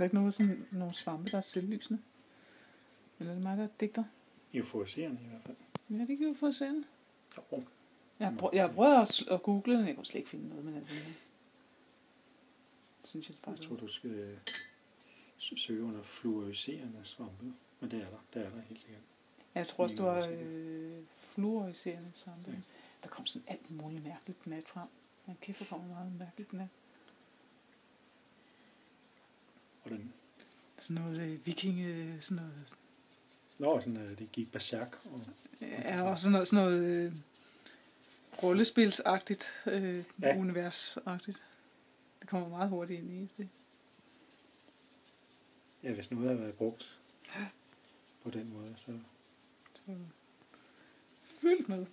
der ikke nogle svampe, der er selvlysende? Eller er det mig, der digter? Euforiserende i hvert fald. Ja, det kan vi få se. Jo. Jeg prøver at google, men jeg kunne slet ikke finde noget, men altså... Synes jeg bare, jeg tror, du skal søge under fluoriserende svampe. Men det er der. Det er der helt sikkert. Jeg tror også, du har fluoriserende svampe. Ja. Der kom sådan alt muligt mærkeligt nat frem. Ja, kæft, der kommer meget mærkeligt nat. Hvordan? Sådan noget vikinge... Sådan noget... Nå, sådan det gik berserk. Ja, og sådan noget rollespilsagtigt, universagtigt. Det kommer meget hurtigt ind i det. Ja, hvis noget har været brugt på den måde, så fyldt med.